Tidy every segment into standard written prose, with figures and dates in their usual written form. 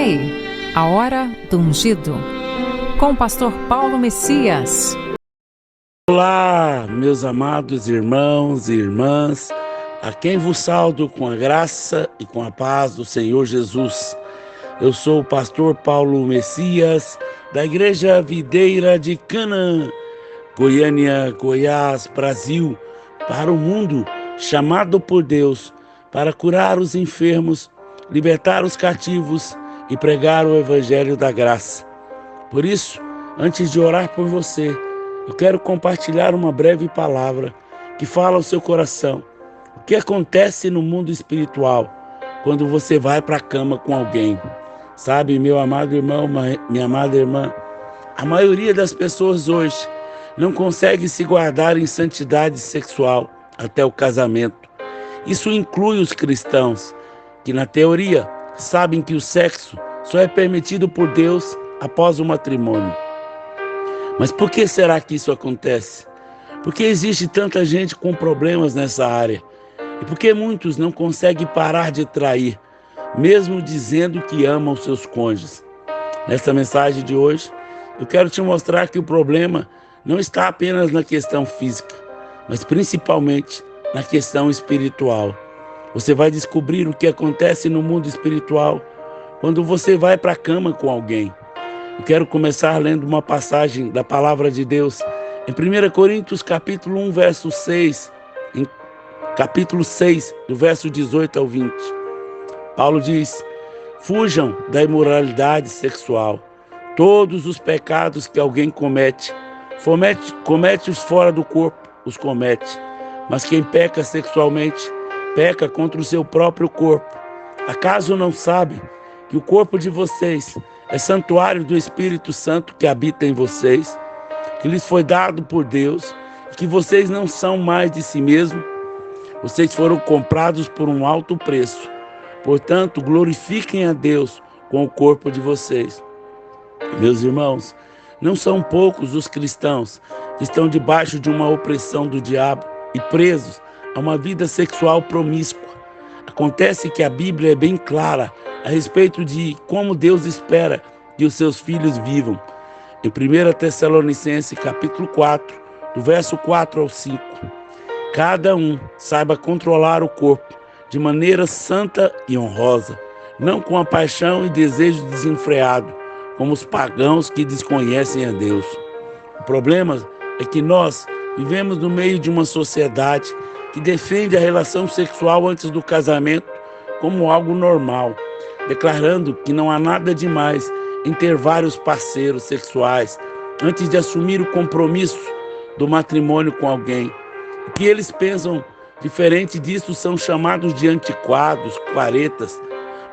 aí, a hora do ungido, com o pastor Paulo Messias. Olá, meus amados irmãos e irmãs, a quem vos saúdo com a graça e com a paz do Senhor Jesus. Eu sou o pastor Paulo Messias, da Igreja Videira de Canaã, Goiânia, Goiás, Brasil, para o mundo, chamado por Deus para curar os enfermos, libertar os cativos e pregar o Evangelho da graça. Por isso, antes de orar por você, eu quero compartilhar uma breve palavra que fala ao seu coração. O que acontece no mundo espiritual quando você vai para a cama com alguém? Sabe, meu amado irmão, minha amada irmã, a maioria das pessoas hoje não consegue se guardar em santidade sexual até o casamento. Isso inclui os cristãos, que na teoria sabem que o sexo só é permitido por Deus após o matrimônio. Mas por que será que isso acontece? Por que existe tanta gente com problemas nessa área? E por que muitos não conseguem parar de trair, mesmo dizendo que amam seus cônjuges? Nesta mensagem de hoje, eu quero te mostrar que o problema não está apenas na questão física, mas principalmente na questão espiritual. Você vai descobrir o que acontece no mundo espiritual quando você vai para a cama com alguém. Eu quero começar lendo uma passagem da palavra de Deus em 1 Coríntios capítulo 1, verso 6, em capítulo 6, do verso 18 ao 20. Paulo diz: fujam da imoralidade sexual. Todos os pecados que alguém comete-os fora do corpo, os comete. Mas quem peca sexualmente, peca contra o seu próprio corpo. Acaso não sabem que o corpo de vocês é santuário do Espírito Santo que habita em vocês, que lhes foi dado por Deus, e que vocês não são mais de si mesmos? Vocês foram comprados por um alto preço. Portanto, glorifiquem a Deus com o corpo de vocês. Meus irmãos, não são poucos os cristãos que estão debaixo de uma opressão do diabo e presos a uma vida sexual promíscua. Acontece que a Bíblia é bem clara a respeito de como Deus espera que os seus filhos vivam. Em 1 Tessalonicenses capítulo 4, do verso 4 ao 5. Cada um saiba controlar o corpo de maneira santa e honrosa, não com a paixão e desejo desenfreado, como os pagãos que desconhecem a Deus. O problema é que nós vivemos no meio de uma sociedade que defende a relação sexual antes do casamento como algo normal, declarando que não há nada demais em ter vários parceiros sexuais antes de assumir o compromisso do matrimônio com alguém. O que eles pensam diferente disso são chamados de antiquados, caretas.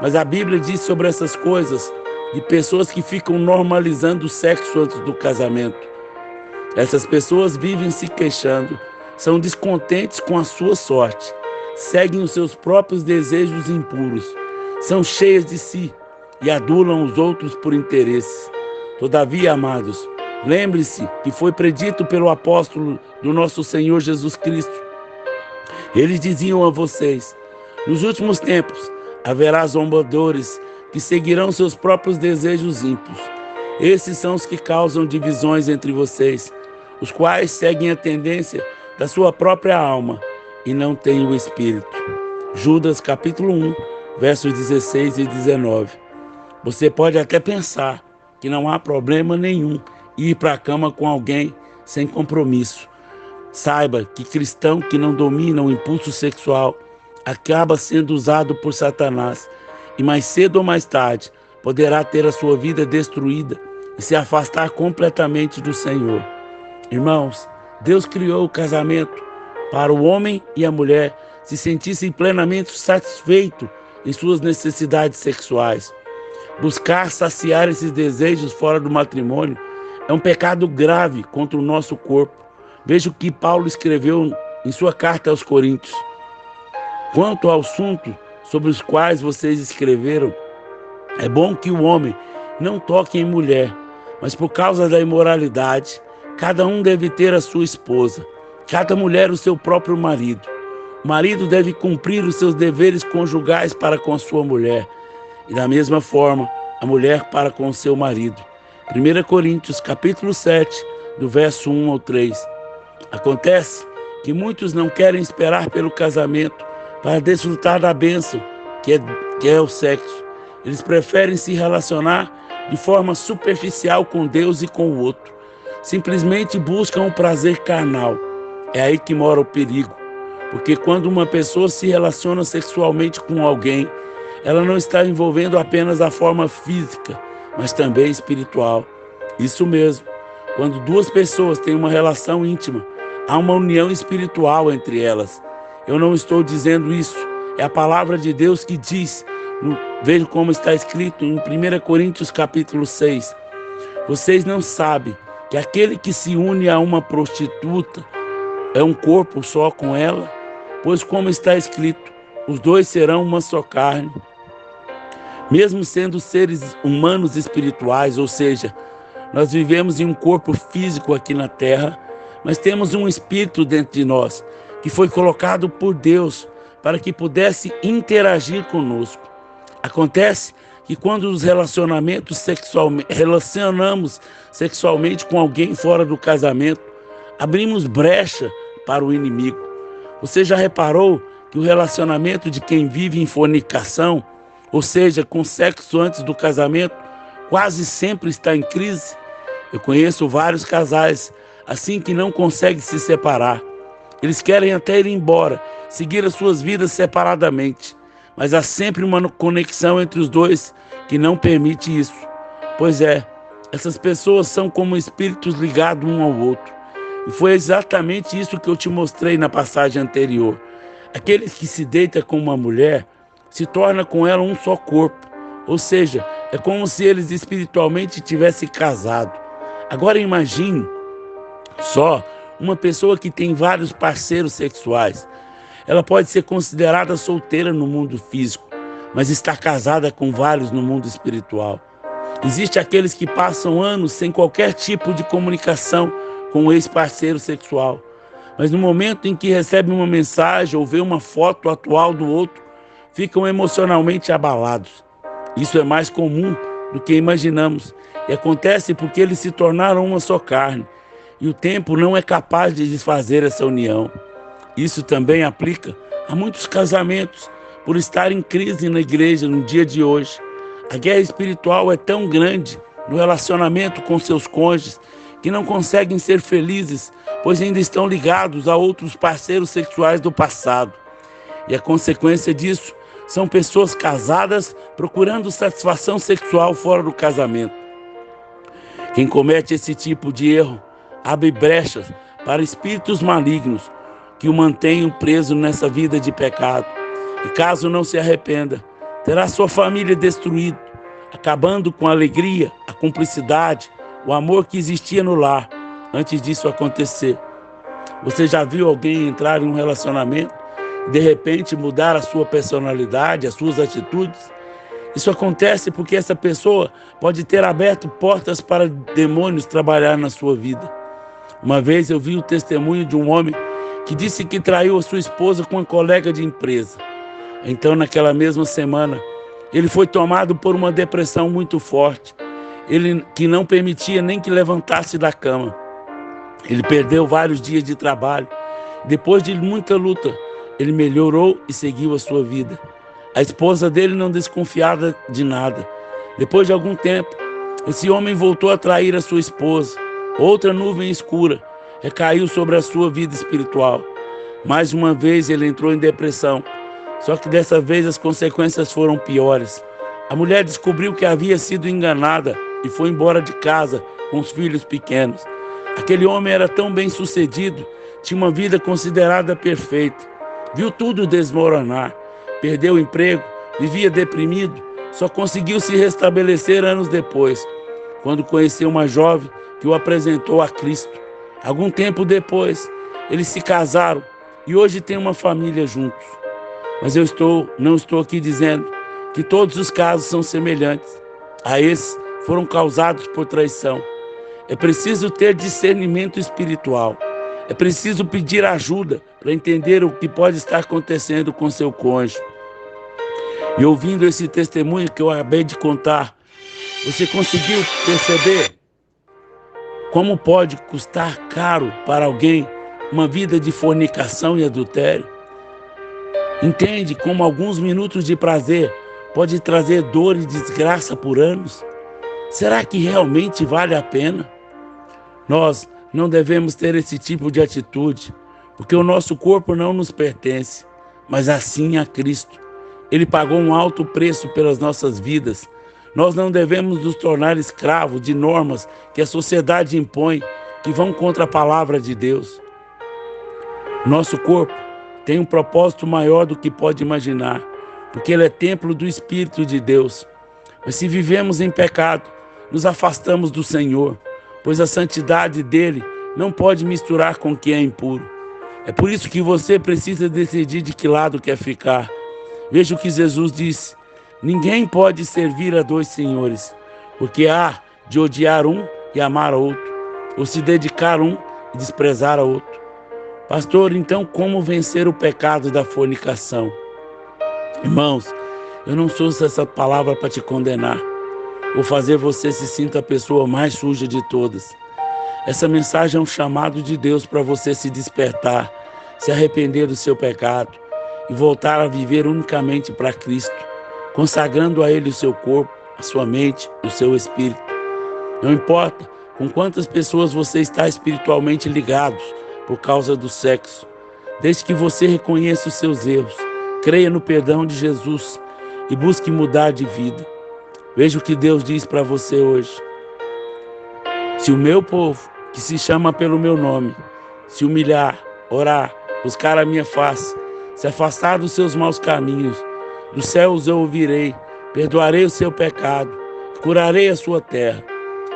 Mas a Bíblia diz sobre essas coisas de pessoas que ficam normalizando o sexo antes do casamento. Essas pessoas vivem se queixando, são descontentes com a sua sorte, seguem os seus próprios desejos impuros, são cheias de si e adulam os outros por interesses. Todavia, amados, lembre-se que foi predito pelo apóstolo do nosso Senhor Jesus Cristo. Eles diziam a vocês: nos últimos tempos haverá zombadores que seguirão seus próprios desejos ímpios. Esses são os que causam divisões entre vocês, os quais seguem a tendência da sua própria alma e não têm o Espírito. Judas capítulo 1, versos 16 e 19. Você pode até pensar que não há problema nenhum ir para a cama com alguém sem compromisso. Saiba que cristão que não domina o impulso sexual acaba sendo usado por Satanás e mais cedo ou mais tarde poderá ter a sua vida destruída e se afastar completamente do Senhor. Irmãos, Deus criou o casamento para o homem e a mulher se sentissem plenamente satisfeitos em suas necessidades sexuais. Buscar saciar esses desejos fora do matrimônio é um pecado grave contra o nosso corpo. Veja o que Paulo escreveu em sua carta aos Coríntios. Quanto ao assunto sobre os quais vocês escreveram, é bom que o homem não toque em mulher, mas por causa da imoralidade, cada um deve ter a sua esposa, cada mulher o seu próprio marido. O marido deve cumprir os seus deveres conjugais para com a sua mulher. E da mesma forma, a mulher para com o seu marido. 1 Coríntios, capítulo 7, do verso 1 ao 3. Acontece que muitos não querem esperar pelo casamento para desfrutar da bênção que é o sexo. Eles preferem se relacionar de forma superficial com Deus e com o outro. Simplesmente buscam o prazer carnal. É aí que mora o perigo. Porque quando uma pessoa se relaciona sexualmente com alguém, ela não está envolvendo apenas a forma física, mas também espiritual. Isso mesmo. Quando duas pessoas têm uma relação íntima, há uma união espiritual entre elas. Eu não estou dizendo isso. É a palavra de Deus que diz, veja como está escrito em 1 Coríntios capítulo 6. Vocês não sabem que aquele que se une a uma prostituta é um corpo só com ela? Pois como está escrito, os dois serão uma só carne. Mesmo sendo seres humanos espirituais, ou seja, nós vivemos em um corpo físico aqui na terra, mas temos um espírito dentro de nós, que foi colocado por Deus para que pudesse interagir conosco. Acontece que quando nos relacionamos sexualmente com alguém fora do casamento, abrimos brecha para o inimigo. Você já reparou que o relacionamento de quem vive em fornicação, ou seja, com sexo antes do casamento, quase sempre está em crise? Eu conheço vários casais assim que não conseguem se separar. Eles querem até ir embora, seguir as suas vidas separadamente, mas há sempre uma conexão entre os dois que não permite isso. Pois é, essas pessoas são como espíritos ligados um ao outro. E foi exatamente isso que eu te mostrei na passagem anterior. Aquele que se deita com uma mulher se torna com ela um só corpo. Ou seja, é como se eles espiritualmente tivessem casado. Agora imagine só uma pessoa que tem vários parceiros sexuais. Ela pode ser considerada solteira no mundo físico, mas está casada com vários no mundo espiritual. Existem aqueles que passam anos sem qualquer tipo de comunicação com o ex-parceiro sexual, mas no momento em que recebem uma mensagem ou vê uma foto atual do outro, ficam emocionalmente abalados. Isso é mais comum do que imaginamos e acontece porque eles se tornaram uma só carne e o tempo não é capaz de desfazer essa união. Isso também aplica a muitos casamentos por estar em crise na igreja no dia de hoje. A guerra espiritual é tão grande no relacionamento com seus cônjuges que não conseguem ser felizes, pois ainda estão ligados a outros parceiros sexuais do passado. E a consequência disso são pessoas casadas procurando satisfação sexual fora do casamento. Quem comete esse tipo de erro abre brechas para espíritos malignos que o mantenham preso nessa vida de pecado. E caso não se arrependa, terá sua família destruída, acabando com a alegria, a cumplicidade, o amor que existia no lar antes disso acontecer. Você já viu alguém entrar em um relacionamento e de repente mudar a sua personalidade, as suas atitudes? Isso acontece porque essa pessoa pode ter aberto portas para demônios trabalhar na sua vida. Uma vez eu vi o testemunho de um homem que disse que traiu a sua esposa com uma colega de empresa. Então, naquela mesma semana, ele foi tomado por uma depressão muito forte. Ele que não permitia nem que levantasse da cama. Ele perdeu vários dias de trabalho. Depois de muita luta, ele melhorou e seguiu a sua vida. A esposa dele não desconfiava de nada. Depois de algum tempo, esse homem voltou a trair a sua esposa. Outra nuvem escura recaiu sobre a sua vida espiritual. Mais uma vez ele entrou em depressão. Só que dessa vez as consequências foram piores. A mulher descobriu que havia sido enganada e foi embora de casa com os filhos pequenos. Aquele homem era tão bem sucedido, tinha uma vida considerada perfeita. Viu tudo desmoronar, perdeu o emprego, vivia deprimido, só conseguiu se restabelecer anos depois, quando conheceu uma jovem que o apresentou a Cristo. Algum tempo depois, eles se casaram e hoje têm uma família juntos. Mas não estou aqui dizendo que todos os casos são semelhantes. A esses foram causados por traição. É preciso ter discernimento espiritual. É preciso pedir ajuda para entender o que pode estar acontecendo com seu cônjuge. E ouvindo esse testemunho que eu acabei de contar, Você conseguiu perceber como pode custar caro para alguém uma vida de fornicação e adultério? Entende como alguns minutos de prazer pode trazer dor e desgraça por anos? Será que realmente vale a pena? Nós não devemos ter esse tipo de atitude, porque o nosso corpo não nos pertence, mas assim a Cristo. Ele pagou um alto preço pelas nossas vidas. Nós não devemos nos tornar escravos de normas que a sociedade impõe, que vão contra a palavra de Deus. Nosso corpo tem um propósito maior do que pode imaginar, porque ele é templo do Espírito de Deus. Mas se vivemos em pecado, nos afastamos do Senhor, pois a santidade dele não pode misturar com o que é impuro. É por isso que você precisa decidir de que lado quer ficar. Veja o que Jesus disse: ninguém pode servir a dois senhores, porque há de odiar um e amar a outro, ou se dedicar a um e desprezar a outro. Pastor, então como vencer o pecado da fornicação? Irmãos, eu não sou essa palavra para te condenar, ou fazer você se sinta a pessoa mais suja de todas. Essa mensagem é um chamado de Deus para você se despertar, se arrepender do seu pecado e voltar a viver unicamente para Cristo, consagrando a Ele o seu corpo, a sua mente, o seu espírito. Não importa com quantas pessoas você está espiritualmente ligado por causa do sexo, desde que você reconheça os seus erros, creia no perdão de Jesus e busque mudar de vida. Veja o que Deus diz para você hoje. Se o meu povo, que se chama pelo meu nome, se humilhar, orar, buscar a minha face, se afastar dos seus maus caminhos, dos céus eu ouvirei, perdoarei o seu pecado, curarei a sua terra.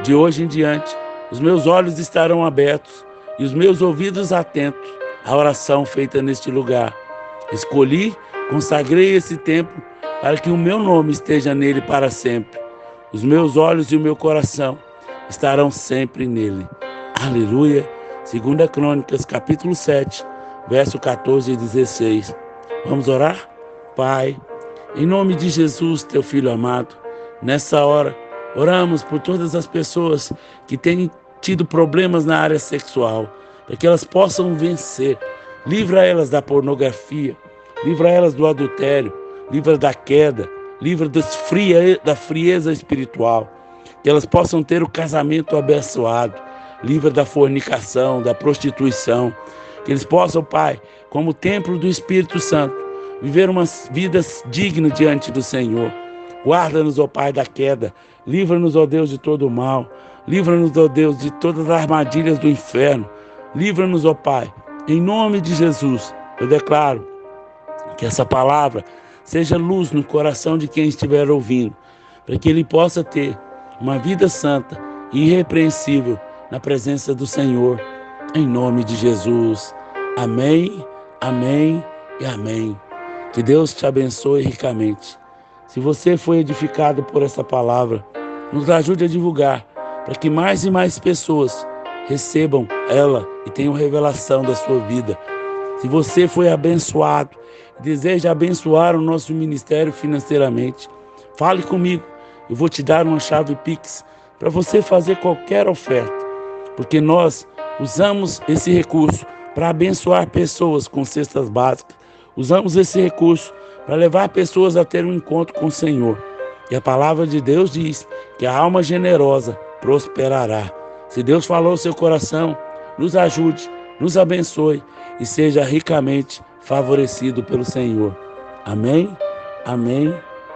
De hoje em diante, os meus olhos estarão abertos e os meus ouvidos atentos à oração feita neste lugar. Escolhi, consagrei esse templo para que o meu nome esteja nele para sempre. Os meus olhos e o meu coração estarão sempre nele. Aleluia. 2 Crônicas, capítulo 7, verso 14 e 16. Vamos orar? Pai, em nome de Jesus, teu Filho amado, nessa hora, oramos por todas as pessoas que têm tido problemas na área sexual, para que elas possam vencer. Livra elas da pornografia, livra elas do adultério, livra da queda, livra da frieza espiritual, que elas possam ter o casamento abençoado, livra da fornicação, da prostituição, que eles possam, Pai, como templo do Espírito Santo, viver umas vidas dignas diante do Senhor. Guarda-nos, ó Pai, da queda, livra-nos, ó Deus, de todo o mal, livra-nos, ó Deus, de todas as armadilhas do inferno, livra-nos, ó Pai, em nome de Jesus. Eu declaro que essa palavra seja luz no coração de quem estiver ouvindo, para que ele possa ter uma vida santa e irrepreensível na presença do Senhor, em nome de Jesus. Amém, amém e amém. Que Deus te abençoe ricamente. Se você foi edificado por essa palavra, nos ajude a divulgar, para que mais e mais pessoas recebam ela e tenham revelação da sua vida. Se você foi abençoado e deseja abençoar o nosso ministério financeiramente, fale comigo. Eu vou te dar uma chave Pix para você fazer qualquer oferta, porque nós usamos esse recurso para abençoar pessoas com cestas básicas. Usamos esse recurso para levar pessoas a ter um encontro com o Senhor. E a palavra de Deus diz que a alma generosa prosperará. Se Deus falou ao seu coração, nos ajude, nos abençoe e seja ricamente favorecido pelo Senhor. Amém, amém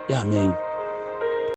e amém.